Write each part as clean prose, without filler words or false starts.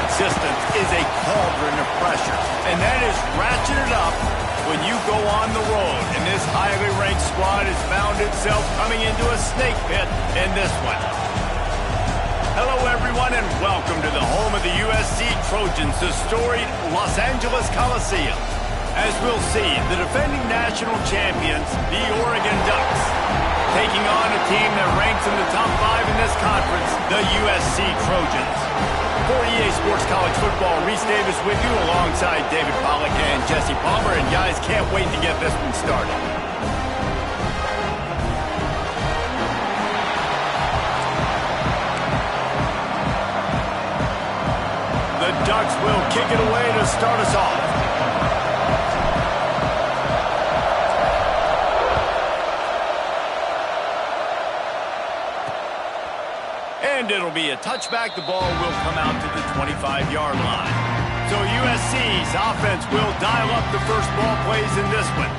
existence is a cauldron of pressure, and that is ratcheted up when you go on the road. And this highly ranked squad has found itself coming into a snake pit in this one. Hello, everyone, and welcome to the home of the USC Trojans, the storied Los Angeles Coliseum. As we'll see, the defending national champions, the Oregon Ducks, taking on a team that ranks in the top 5 in this conference, the USC Trojans. For EA Sports College Football, Reese Davis with you alongside David Pollack and Jesse Palmer. And guys, can't wait to get this one started. The Ducks will kick it away to start us off. And it'll be a touchback. The ball will come out to the 25-yard line. So USC's offense will dial up the first ball plays in this one.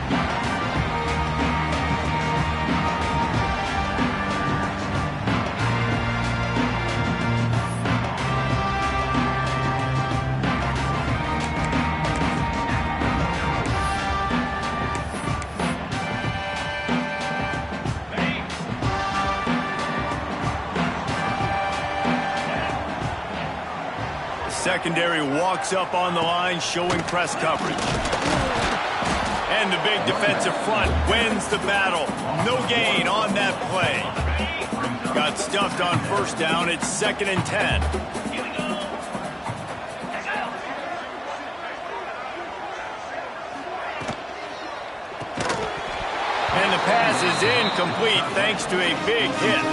Secondary walks up on the line, showing press coverage. And the big defensive front wins the battle. No gain on that play. Got stuffed on first down. It's 2nd and 10. And the pass is incomplete thanks to a big hit.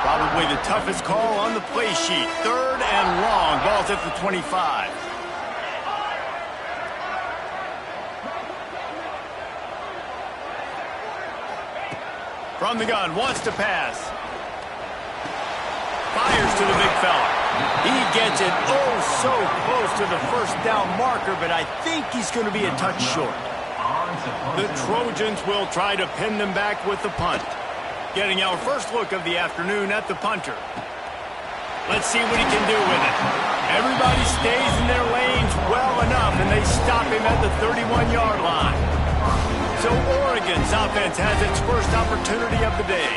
Probably the toughest call on the play sheet. 3rd and long. Ball's at the 25. From the gun, wants to pass. Fires to the big fella. He gets it so close to the first down marker, but I think he's going to be a touch short. The Trojans will try to pin them back with the punt. Getting our first look of the afternoon at the punter. Let's see what he can do with it. Everybody stays in their lanes well enough, and they stop him at the 31-yard line. So Oregon's offense has its first opportunity of the day.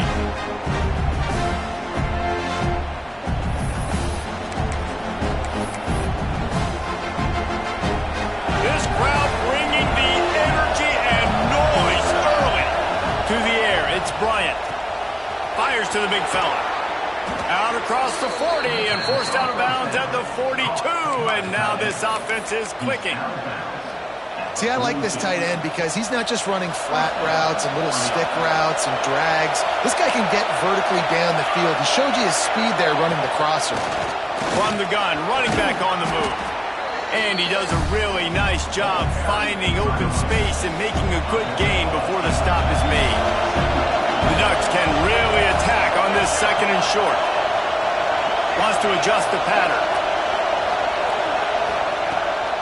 This crowd bringing the energy and noise early to the air. It's Bryant. Fires to the big fella. Out across the 40 and forced out of bounds at the 42. And now this offense is clicking. See, I like this tight end because he's not just running flat routes and little stick routes and drags. This guy can get vertically down the field. He showed you his speed there running the crosser. From the gun, running back on the move. And he does a really nice job finding open space and making a good gain before the stop is made. The Ducks can really attack on this 2nd and short. Wants to adjust the pattern.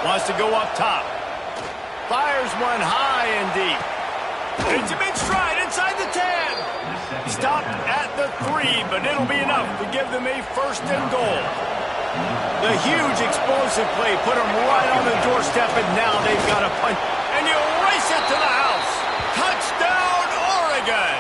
Wants to go up top. Fires one high and deep. It's a big stride inside the 10. Stopped at the 3, but it'll be enough to give them a 1st and goal. The huge explosive play put them right on the doorstep, and now they've got a punt. And you race it to the house. Touchdown, Oregon!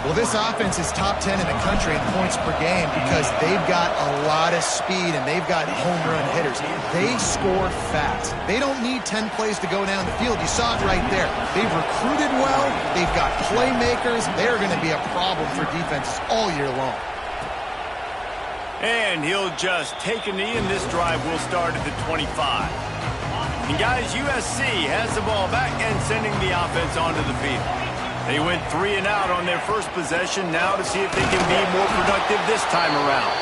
Well, this offense is top 10 in the country in points per game because they've got a lot of speed and they've got home run hitters. They score fast. They don't need 10 plays to go down the field. You saw it right there. They've recruited well. They've got playmakers. They're going to be a problem for defenses all year long. And he'll just take a knee, and this drive will start at the 25. And guys, USC has the ball back and sending the offense onto the field. They went 3 and out on their first possession, now to see if they can be more productive this time around.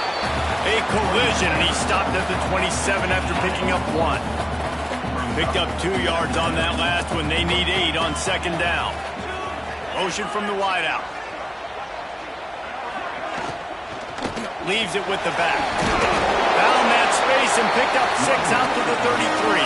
A collision, and he stopped at the 27 after picking up 1. Picked up 2 yards on that last one. They need 8 on 2nd down. Motion from the wideout. Leaves it with the back. Found that space and picked up 6 out to the 33.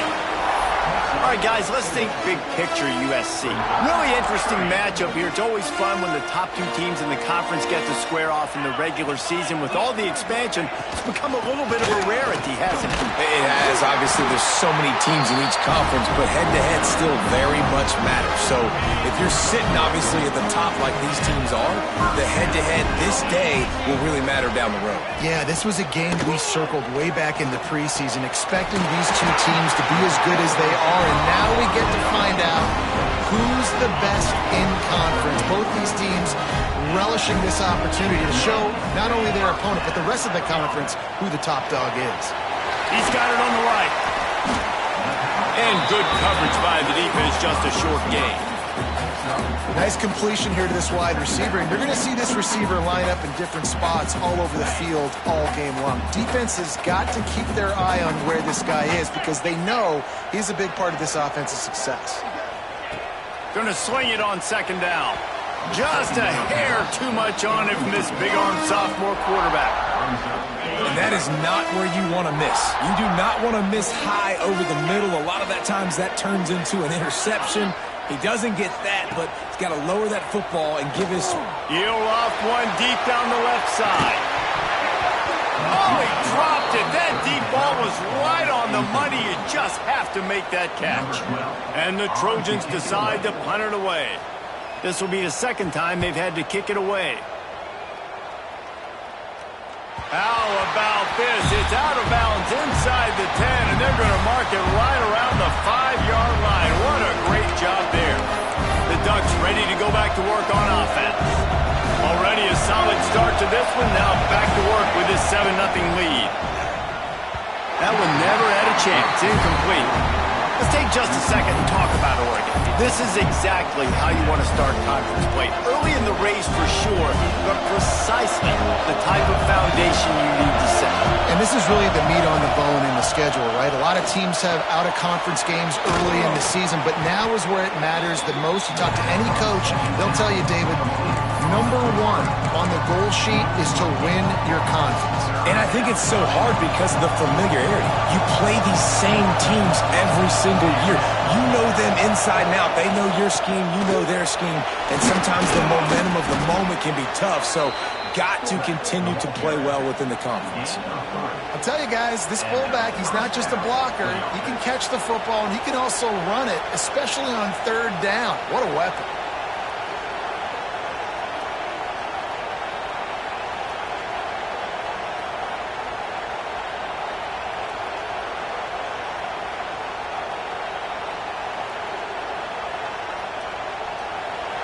All right, guys, let's think big picture USC. Really interesting matchup here. It's always fun when the top two teams in the conference get to square off in the regular season. With all the expansion, it's become a little bit of a rarity, hasn't it? It has. Obviously, there's so many teams in each conference, but head-to-head still very much matters. So if you're sitting, obviously, at the top like these teams are, the head-to-head this day will really matter down the road. Yeah, this was a game we circled way back in the preseason, expecting these two teams to be as good as they are, and now we get to find out who's the best in conference. Both these teams relishing this opportunity to show not only their opponent, but the rest of the conference who the top dog is. He's got it on the right. And good coverage by the defense, just a short gain. Nice completion here to this wide receiver, and you're going to see this receiver line up in different spots all over the field all game long. Defense has got to keep their eye on where this guy is because they know he's a big part of this offense's success. Going to swing it on second down. Just a hair too much on it from this big-armed sophomore quarterback. And that is not where you want to miss. You do not want to miss high over the middle. A lot of that times that turns into an interception. He doesn't get that, but he's got to lower that football and give his... He'll off one deep down the left side. Oh, he dropped it. That deep ball was right on the money. You just have to make that catch. And the Trojans decide to punt it away. This will be the second time they've had to kick it away. How about this? It's out of bounds inside the 10, and they're going to mark it right around the 5-yard line. What a great job there. The Ducks ready to go back to work on offense. Already a solid start to this one. Now back to work with this 7-0 lead. That one never had a chance. Incomplete. Let's take just a second and talk about Oregon. This is exactly how you want to start conference play. Early in the race for sure, but precisely the type of foundation you need to set. And this is really the meat on the bone in the schedule, right? A lot of teams have out-of-conference games early in the season, but now is where it matters the most. You talk to any coach, they'll tell you, David, number one on the goal sheet is to win your conference. And I think it's so hard because of the familiarity. You play these same teams every single year. You know them inside and out. They know your scheme. You know their scheme. And sometimes the momentum of the moment can be tough. So got to continue to play well within the conference. I'll tell you guys, this fullback, he's not just a blocker. He can catch the football, and he can also run it, especially on third down. What a weapon.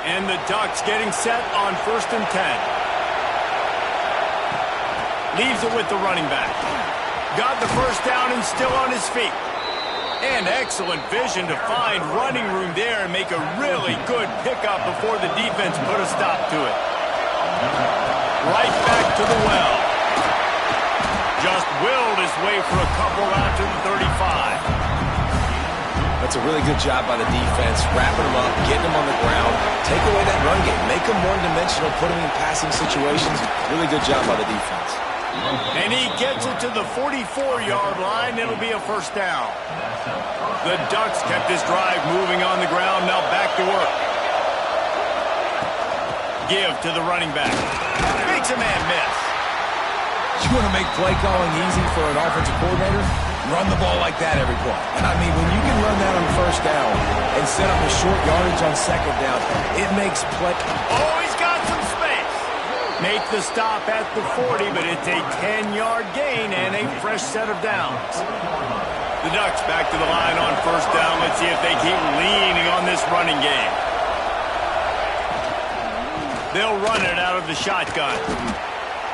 And the Ducks getting set on 1st and 10. Leaves it with the running back. Got the first down and still on his feet. And excellent vision to find running room there and make a really good pickup before the defense put a stop to it. Right back to the well. Just willed his way for a couple out to the 35. That's a really good job by the defense, wrapping them up, getting them on the ground, take away that run game, make them one-dimensional, put them in passing situations. Really good job by the defense. And he gets it to the 44-yard line. It'll be a first down. The Ducks kept this drive moving on the ground. Now back to work. Give to the running back. Makes a man miss. You want to make play calling easy for an offensive coordinator? Run the ball like that every play. I mean, when you can run that on first down and set up a short yardage on second down, it makes play. Oh, he's got some space. Make the stop at the 40, but it's a 10-yard gain and a fresh set of downs. The Ducks back to the line on first down. Let's see if they keep leaning on this running game. They'll run it out of the shotgun.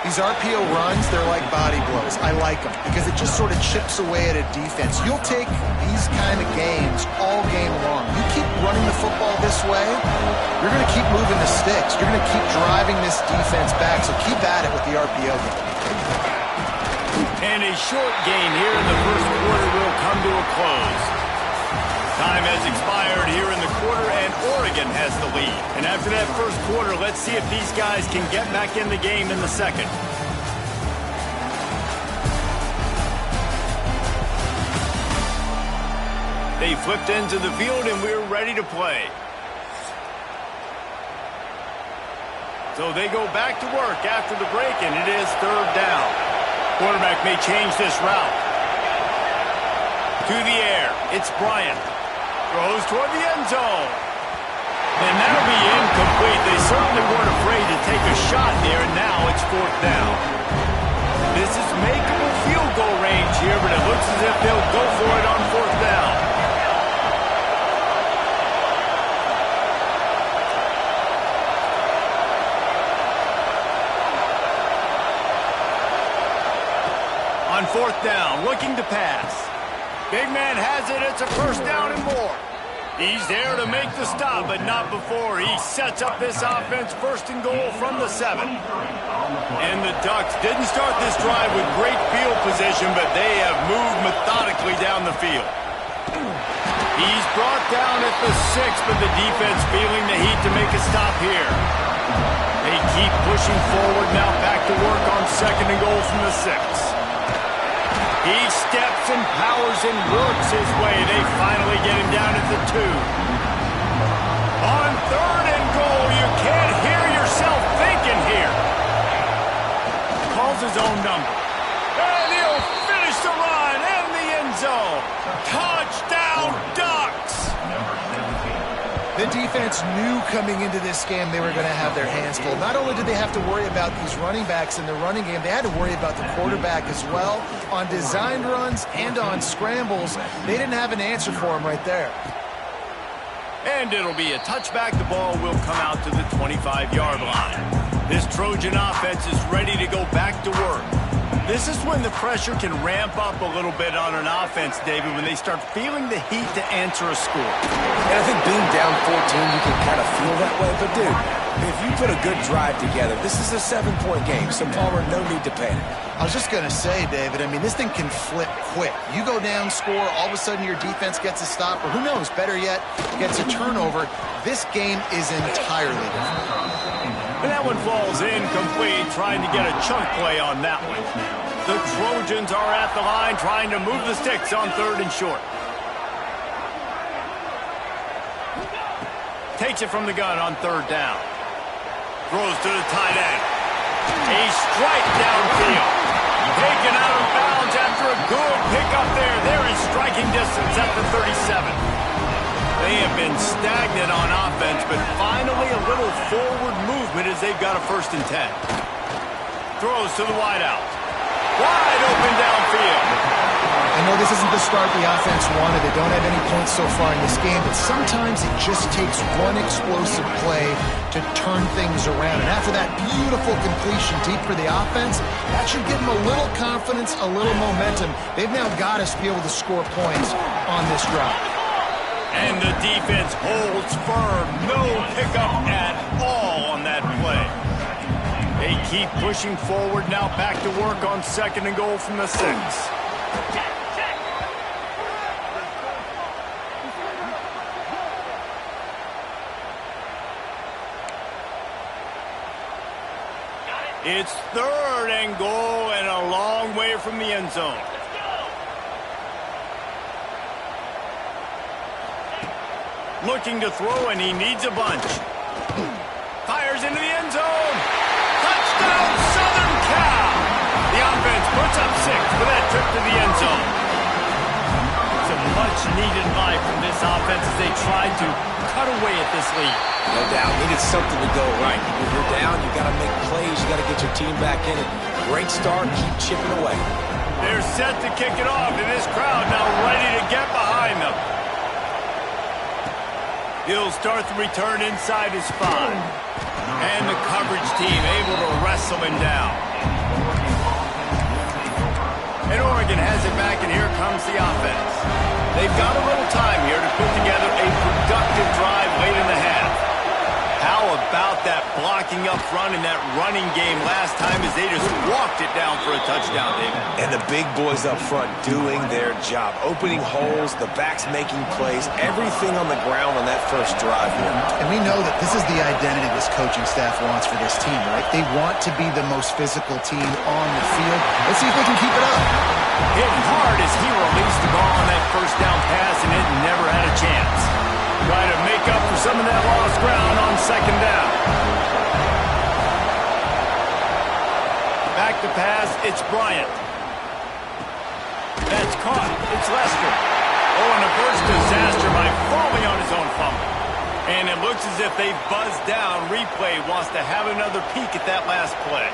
These RPO runs, they're like body blows. I like them because it just sort of chips away at a defense. You'll take these kind of games all game long. You keep running the football this way, you're going to keep moving the sticks. You're going to keep driving this defense back, so keep at it with the RPO game. And a short gain here in the first quarter will come to a close. Time has expired here in the quarter, and Oregon has the lead. And after that first quarter, let's see if these guys can get back in the game in the second. They flipped into the field, and we're ready to play. So they go back to work after the break, and it is third down. Quarterback may change this route. To the air, it's Bryant. Throws toward the end zone. And that'll be incomplete. They certainly weren't afraid to take a shot there, and now it's fourth down. This is makeable field goal range here, but it looks as if they'll go for it on fourth down. On fourth down, looking to pass. Big man has it. It's a first down and more. He's there to make the stop, but not before. He sets up this offense first and goal from the 7. And the Ducks didn't start this drive with great field position, but they have moved methodically down the field. He's brought down at the 6, but the defense feeling the heat to make a stop here. They keep pushing forward, now back to work on second and goal from the 6. He steps and powers and works his way. They finally get him down at the 2. On third and goal, you can't hear yourself thinking here. Calls his own number. And he'll finish the run in the end zone. Touchdown, Ducks! The defense knew coming into this game they were going to have their hands full. Not only did they have to worry about these running backs in the running game, they had to worry about the quarterback as well. On designed runs and on scrambles, they didn't have an answer for him right there. And it'll be a touchback. The ball will come out to the 25-yard line. This Trojan offense is ready to go back to work. This is when the pressure can ramp up a little bit on an offense, David, when they start feeling the heat to answer a score. And I think being down 14, you can kind of feel that way. But, dude, if you put a good drive together, this is a 7-point game, so Palmer, no need to panic. I was just going to say, David, I mean, this thing can flip quick. You go down, score, all of a sudden your defense gets a stop, or who knows, better yet, gets a turnover. This game is entirely different. And that one falls incomplete, trying to get a chunk play on that one. The Trojans are at the line, trying to move the sticks on third and short. Takes it from the gun on third down. Throws to the tight end. A strike downfield. Taken out of bounds after a good pickup there. They're in striking distance at the 37. They have been stagnant on offense, but finally a little forward movement as they've got a 1st and 10. Throws to the wideout. Wide open downfield. I know this isn't the start the offense wanted. They don't have any points so far in this game, but sometimes it just takes one explosive play to turn things around. And after that beautiful completion deep for the offense, that should give them a little confidence, a little momentum. They've now got to be able to score points on this drive. And the defense holds firm. No pickup at all on that play. They keep pushing forward, now back to work on second and goal from the 6. It's third and goal and a long way from the end zone. Looking to throw, and he needs a bunch. Fires into the end zone. Touchdown, Southern Cal. The offense puts up 6 for that trip to the end zone. Some much-needed life from this offense as they tried to cut away at this lead. No doubt. Needed something to go right. When you're down, you got to make plays. You got to get your team back in it. Great start. Keep chipping away. They're set to kick it off, and this crowd now ready to get behind them. He'll start the return inside his 5. And the coverage team able to wrestle him down. And Oregon has it back, and here comes the offense. They've got a little time here to put together a productive drive late in the half. How about that blocking up front and that running game last time as they just walked it down for a touchdown, David? And the big boys up front doing their job, opening holes, the backs making plays, everything on the ground on that first drive here. And we know that this is the identity this coaching staff wants for this team, right? They want to be the most physical team on the field. Let's see if they can keep it up. Hit hard as he released the ball on that first down pass, and it never had a chance. Try to make up for some of that lost ground on second down. Back to pass, it's Bryant. That's caught. It's Lester. Oh, and a burst disaster by falling on his own fumble. And it looks as if they buzzed down. Replay wants to have another peek at that last play.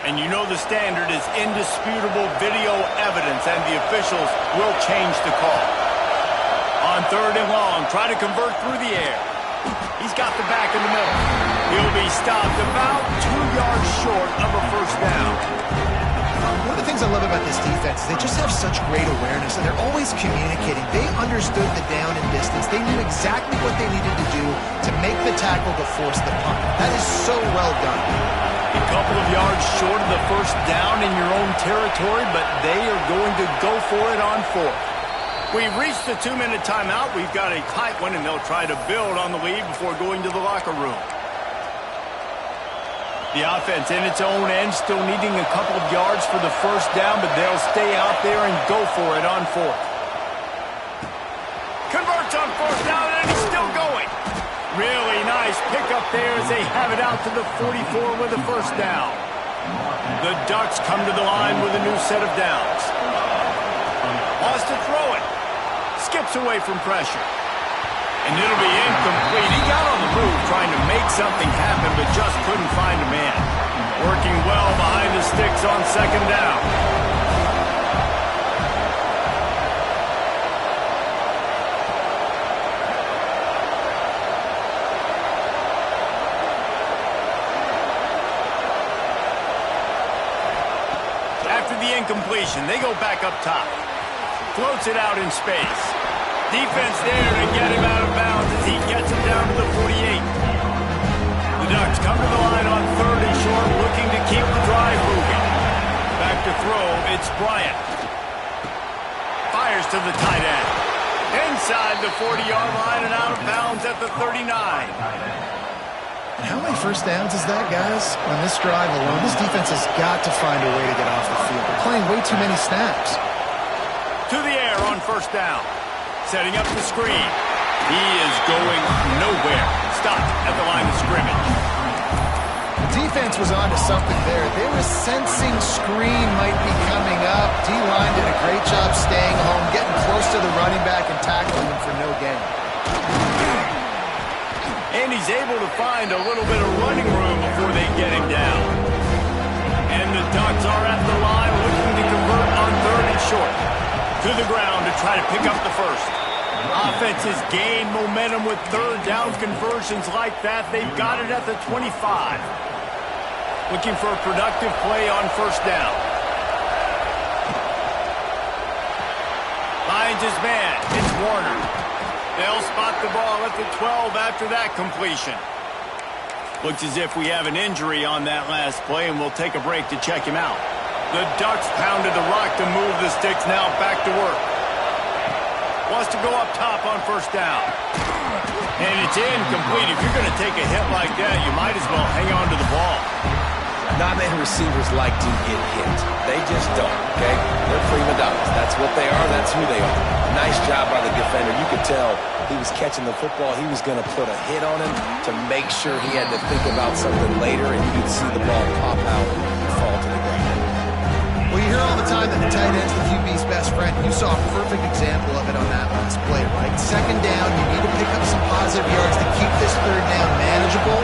And you know the standard is indisputable video evidence, and the officials will change the call. On third and long, try to convert through the air. He's got the back in the middle. He'll be stopped about 2 yards short of a first down. One of the things I love about this defense is they just have such great awareness, and they're always communicating. They understood the down and distance. They knew exactly what they needed to do to make the tackle to force the punt. That is so well done. A couple of yards short of the first down in your own territory, but they are going to go for it on fourth. We've reached the 2-minute timeout. We've got a tight one, and they'll try to build on the lead before going to the locker room. The offense in its own end, still needing a couple of yards for the first down, but they'll stay out there and go for it on fourth. Converts on fourth down, and he's still going. Really nice pickup there as they have it out to the 44 with a first down. The Ducks come to the line with a new set of downs. Wants to throw it. Skips away from pressure. And it'll be incomplete. He got on the move trying to make something happen, but just couldn't find a man. Working well behind the sticks on second down. After the incompletion, they go back up top. Floats it out in space. Defense there to get him out of bounds as he gets him down to the 48. The Ducks come to the line on third and short, looking to keep the drive moving. Back to throw, it's Bryant. Fires to the tight end. Inside the 40-yard line and out of bounds at the 39. And how many first downs is that, guys? On this drive alone, this defense has got to find a way to get off the field. They're playing way too many snaps. To the air on first down. Setting up the screen. He is going nowhere. Stopped at the line of scrimmage. The defense was onto something there. They were sensing screen might be coming up. D-line did a great job staying home, getting close to the running back and tackling him for no gain. And he's able to find a little bit of running room before they get him down. And the Ducks are at the line looking to convert on third and short. To the ground to try to pick up the first. Offense has gained momentum with third down conversions like that. They've got it at the 25. Looking for a productive play on first down. Finds his man. It's Warner. They'll spot the ball at the 12 after that completion. Looks as if we have an injury on that last play, and we'll take a break to check him out. The Ducks pounded the rock to move the sticks, now back to work. Wants to go up top on first down. And it's incomplete. If you're going to take a hit like that, you might as well hang on to the ball. Not many receivers like to get hit. They just don't, okay? They're prima donnas. That's what they are. That's who they are. Nice job by the defender. You could tell he was catching the football. He was going to put a hit on him to make sure he had to think about something later, and you could see the ball pop out and fall to the ground. Well, you hear all the time that the tight end's the QB's best friend. You saw a perfect example of it on that last play, right? Second down, you need to pick up some positive yards to keep this third down manageable.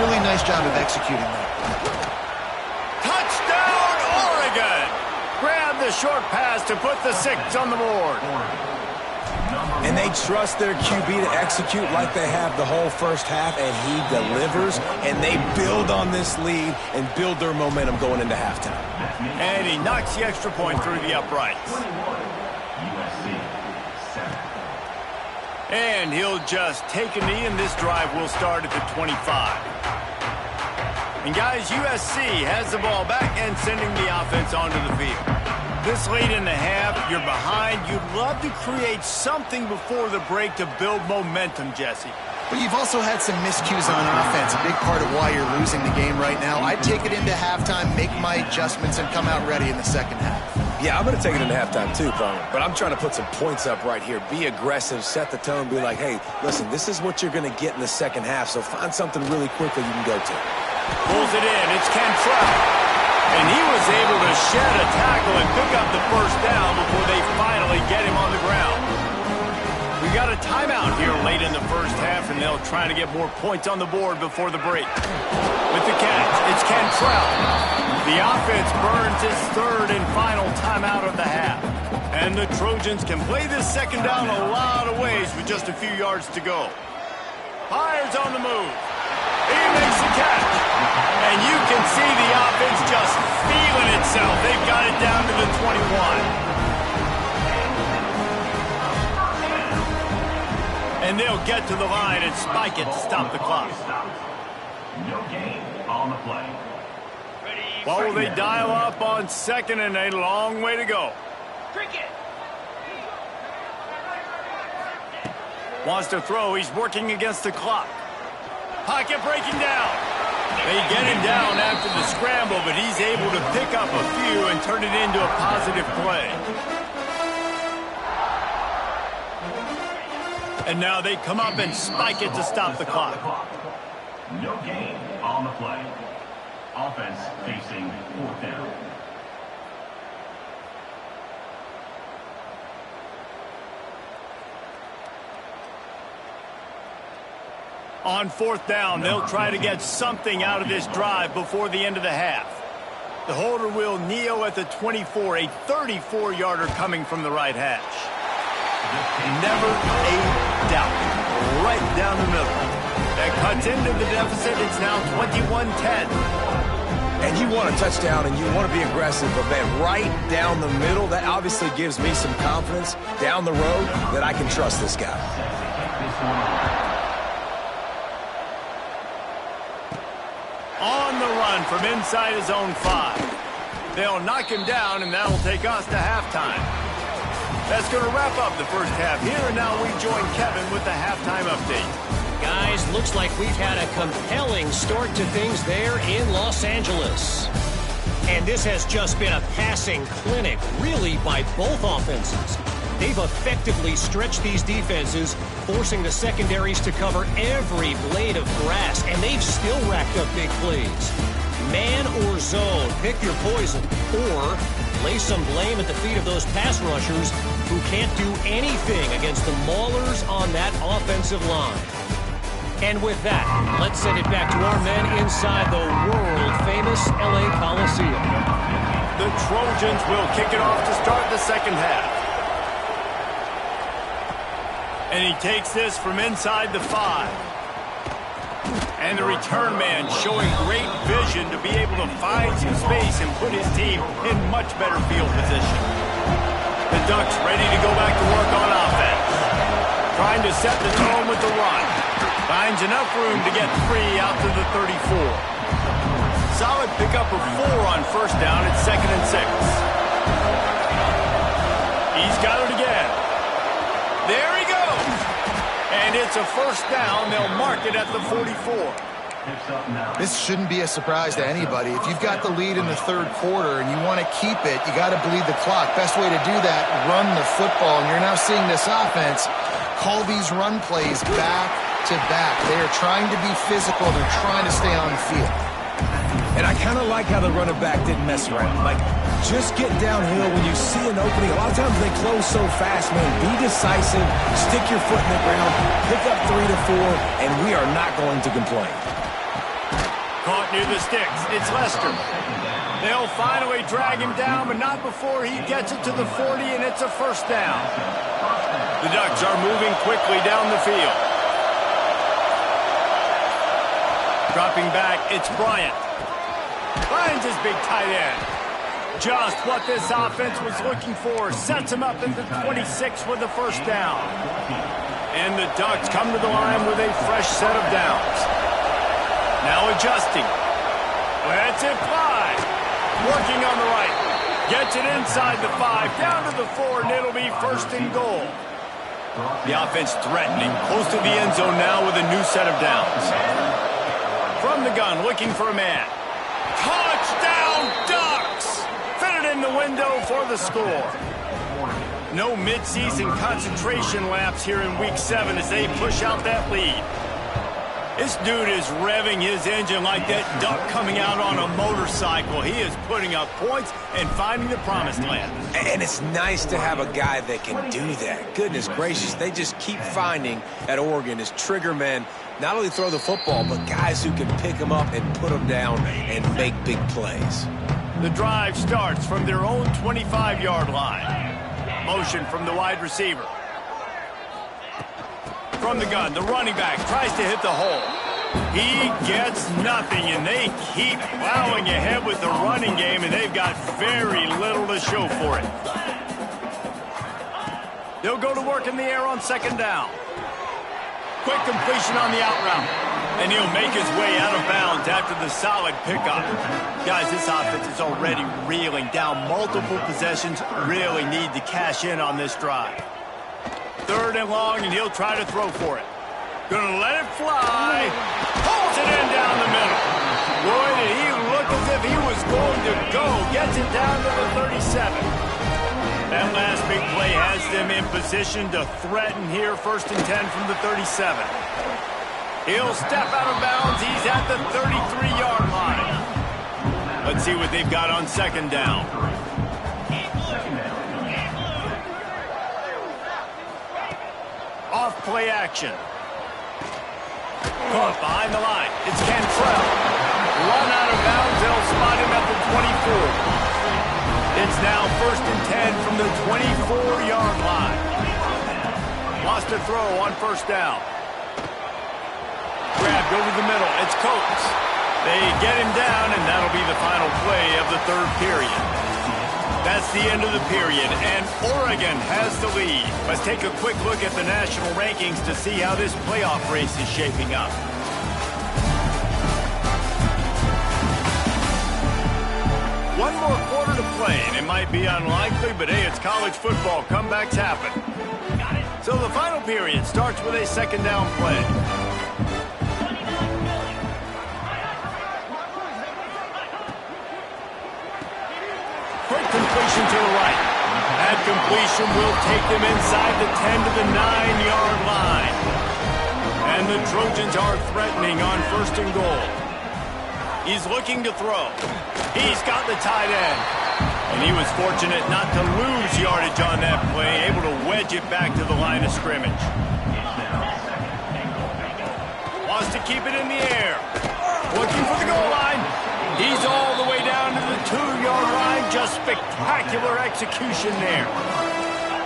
Really nice job of executing that. Touchdown, Oregon! Grab the short pass to put the 6 on the board. And they trust their QB to execute like they have the whole first half, and he delivers, and they build on this lead and build their momentum going into halftime. And he knocks the extra point through the uprights. And he'll just take a knee, and this drive will start at the 25. And guys, USC has the ball back and sending the offense onto the field. This late in the half, you're behind. You'd love to create something before the break to build momentum, Jesse. But you've also had some miscues on offense, a big part of why you're losing the game right now. I'd take it into halftime, make my adjustments, and come out ready in the second half. Yeah, I'm going to take it into halftime too, Palmer. But I'm trying to put some points up right here. Be aggressive, set the tone, be like, hey, listen, this is what you're going to get in the second half, so find something really quickly you can go to. Pulls it in. It's Cantrell. And he was able to shed a tackle and pick up the first down before they finally get him on the ground. We got a timeout here late in the first half, and they'll try to get more points on the board before the break. With the catch, it's Cantrell. The offense burns its third and final timeout of the half. And the Trojans can play this second down a lot of ways with just a few yards to go. Hires on the move. He makes the catch. And you can see the offense just feeling itself. They've got it down to the 21. And they'll get to the line and spike it to stop the clock. No gain on the play. While they dial up on second and a long way to go. Wants to throw. He's working against the clock. Pocket breaking down. They get him down after the scramble, but he's able to pick up a few and turn it into a positive play. And now they come up and spike it to stop the clock. No gain on the play. Offense facing fourth down. On fourth down, they'll try to get something out of this drive before the end of the half. The holder will kneel at the 24, a 34-yarder coming from the right hash. Never a doubt. Right down the middle. That cuts into the deficit. It's now 21-10. And you want a touchdown and you want to be aggressive, but man, right down the middle, that obviously gives me some confidence down the road that I can trust this guy. On the run from inside his own 5. They'll knock him down, and that'll take us to halftime. That's going to wrap up the first half here, and now we join Kevin with the halftime update. Guys, looks like we've had a compelling start to things there in Los Angeles. And this has just been a passing clinic, really, by both offenses. They've effectively stretched these defenses, forcing the secondaries to cover every blade of grass, and they've still racked up big plays. Man or zone, pick your poison, or lay some blame at the feet of those pass rushers who can't do anything against the maulers on that offensive line. And with that, let's send it back to our men inside the world-famous LA Coliseum. The Trojans will kick it off to start the second half. And he takes this from inside the 5. And the return man showing great vision to be able to find some space and put his team in much better field position. The Ducks ready to go back to work on offense. Trying to set the tone with the run. Finds enough room to get free out to the 34. Solid pickup of 4 on first down at 2nd and 6. He's got it again. There he goes. And it's a first down. They'll mark it at the 44. This shouldn't be a surprise to anybody. If you've got the lead in the third quarter and you want to keep it, you got to bleed the clock. Best way to do that, run the football. And you're now seeing this offense call these run plays back to back. They are trying to be physical. They're trying to stay on the field. And I kind of like how the running back didn't mess around. Like, just get downhill when you see an opening. A lot of times they close so fast, man. Be decisive, stick your foot in the ground, pick up 3 to 4, and we are not going to complain. Caught near the sticks. It's Lester. They'll finally drag him down, but not before he gets it to the 40, and it's a first down. The Ducks are moving quickly down the field. Dropping back, it's Bryant. Finds his big tight end. Just what this offense was looking for. Sets him up at the 26 for the first down. And the Ducks come to the line with a fresh set of downs. Now adjusting. Lets it fly. Working on the right. Gets it inside the 5, down to the 4, and it'll be first and goal. The offense threatening, close to the end zone now with a new set of downs. From the gun, looking for a man. Touchdown, Ducks! Fitted in the window for the score. No midseason concentration lapse here in Week 7 as they push out that lead. This dude is revving his engine like that duck coming out on a motorcycle. He is putting up points and finding the promised land. And it's nice to have a guy that can do that. Goodness gracious, they just keep finding at Oregon as trigger men not only throw the football, but guys who can pick them up and put them down and make big plays. The drive starts from their own 25-yard line. Motion from the wide receiver. From the gun, the running back tries to hit the hole. He gets nothing, and they keep plowing ahead with the running game, and they've got very little to show for it. They'll go to work in the air on second down. Quick completion on the out route, and he'll make his way out of bounds after the solid pickup. Guys, this offense is already reeling down multiple possessions. Really need to cash in on this drive. Third and long, and he'll try to throw for it. Gonna let it fly. Pulls it in down the middle. Boy, did he look as if he was going to go. Gets it down to the 37. That last big play has them in position to threaten here. First and 10 from the 37. He'll step out of bounds. He's at the 33-yard line. Let's see what they've got on second down. Off play action. Caught behind the line. It's Cantrell. Run out of bounds. They'll spot him at the 24. It's now first and 10 from the 24-yard line. Lost a throw on first down. Grabbed over the middle. It's Coates. They get him down, and that'll be the final play of the third period. That's the end of the period, and Oregon has the lead. Let's take a quick look at the national rankings to see how this playoff race is shaping up. One more quarter to play, and it might be unlikely, but hey, it's college football. Comebacks happen. So the final period starts with a second down play. Quick completion to the right. That completion will take them inside the 10 to the 9-yard line. And the Trojans are threatening on first and goal. He's looking to throw. He's got the tight end. And he was fortunate not to lose yardage on that play, able to wedge it back to the line of scrimmage. Wants to keep it in the air. Looking for the goal line. He's all the way down to the 2-yard line. Just spectacular execution there.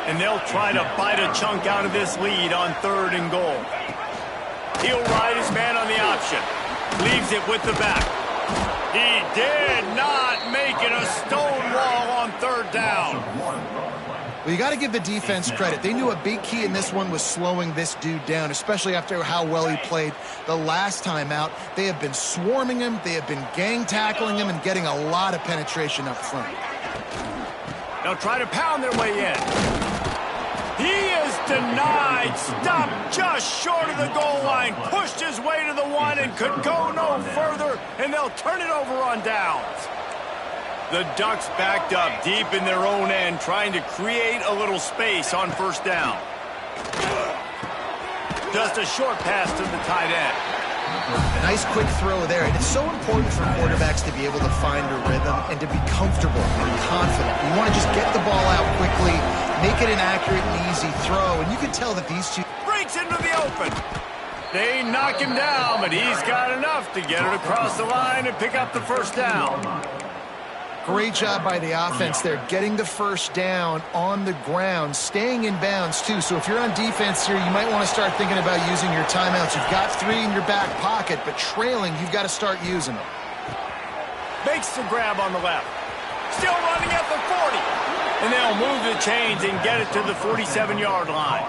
And they'll try to bite a chunk out of this lead on third and goal. He'll ride his man on the option. Leaves it with the back. He did not make it a stone wall on third down. Well, you got to give the defense credit. They knew a big key in this one was slowing this dude down, especially after how well he played the last time out. They have been swarming him. They have been gang tackling him and getting a lot of penetration up front. They'll try to pound their way in. He is denied. Stopped just short of the goal line. Pushed his way to the 1 and could go no further, and they'll turn it over on downs. The Ducks backed up deep in their own end, trying to create a little space on first down. Just a short pass to the tight end. Nice quick throw there, and it's so important for quarterbacks to be able to find a rhythm and to be comfortable and confident. You want to just get the ball out quickly, make it an accurate and easy throw, and you can tell that these two... Breaks into the open. They knock him down, but he's got enough to get it across the line and pick up the first down. Great job by the offense there, getting the first down on the ground, staying in bounds, too. So if you're on defense here, you might want to start thinking about using your timeouts. You've got 3 in your back pocket, but trailing, you've got to start using them. Makes the grab on the left. Still running at the 40. And they'll move the chains and get it to the 47-yard line.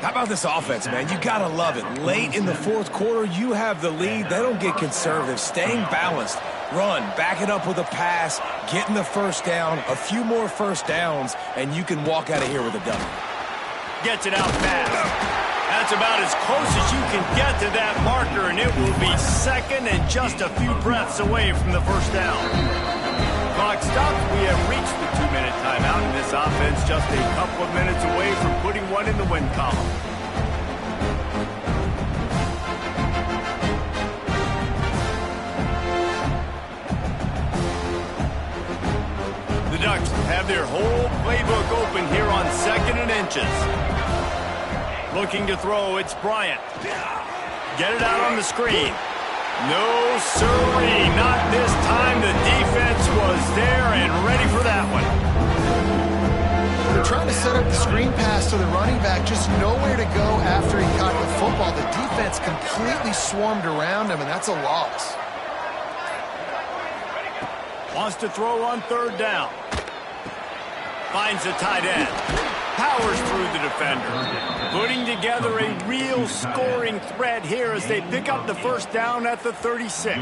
How about this offense, man? You got to love it. Late in the fourth quarter, you have the lead. They don't get conservative. Staying balanced. Run, back it up with a pass, getting the first down, a few more first downs, and you can walk out of here with a W. Gets it out fast. That's about as close as you can get to that marker, and it will be second and just a few breaths away from the first down. Clock stops. We have reached the 2-minute timeout, and this offense just a couple of minutes away from putting one in the win column. The Ducks have their whole playbook open here on 2nd and inches. Looking to throw, it's Bryant. Get it out on the screen. No, sirree, not this time. The defense was there and ready for that one. They're trying to set up the screen pass to the running back, just nowhere to go after he caught the football. The defense completely swarmed around him, and that's a loss. Wants to throw on 3rd down. Finds the tight end. Powers through the defender. Putting together a real scoring threat here as they pick up the first down at the 36.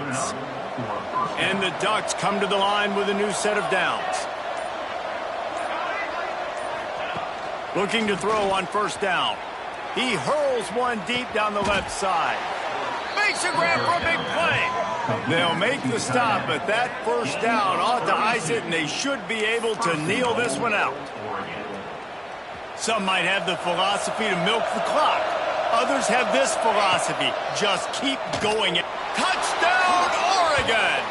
And the Ducks come to the line with a new set of downs. Looking to throw on 1st down. He hurls one deep down the left side. Makes a grab for a big play. They'll make the stop, but that first down ought to ice it, and they should be able to kneel this one out. Some might have the philosophy to milk the clock. Others have this philosophy: just keep going. Touchdown, Oregon!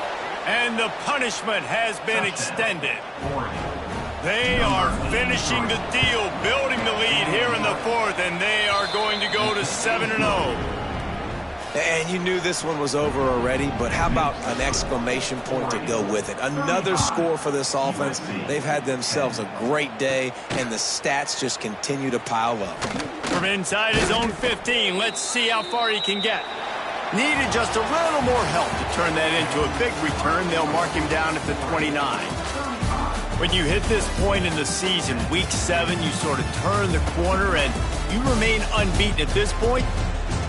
And the punishment has been extended. They are finishing the deal, building the lead here in the 4th, and they are going to go to 7-0. And you knew this one was over already, but how about an exclamation point to go with it? Another score for this offense. They've had themselves a great day, and the stats just continue to pile up. From inside his own 15, let's see how far he can get. Needed just a little more help to turn that into a big return. They'll mark him down at the 29. When you hit this point in the season, week 7, you sort of turn the corner and you remain unbeaten at this point.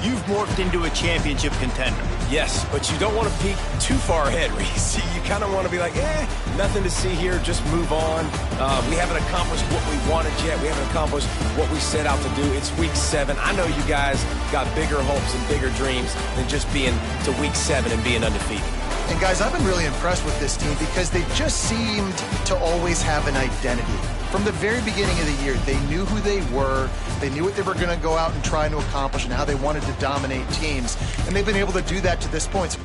You've morphed into a championship contender. Yes, but you don't want to peek too far ahead, Reese. You kind of want to be like, nothing to see here, just move on. We haven't accomplished what we wanted yet. We haven't accomplished what we set out to do. It's week 7. I know you guys got bigger hopes and bigger dreams than just being to week 7 and being undefeated. And guys, I've been really impressed with this team because they've just seemed to always have an identity. From the very beginning of the year, they knew who they were, they knew what they were going to go out and try to accomplish and how they wanted to dominate teams, and they've been able to do that to this point.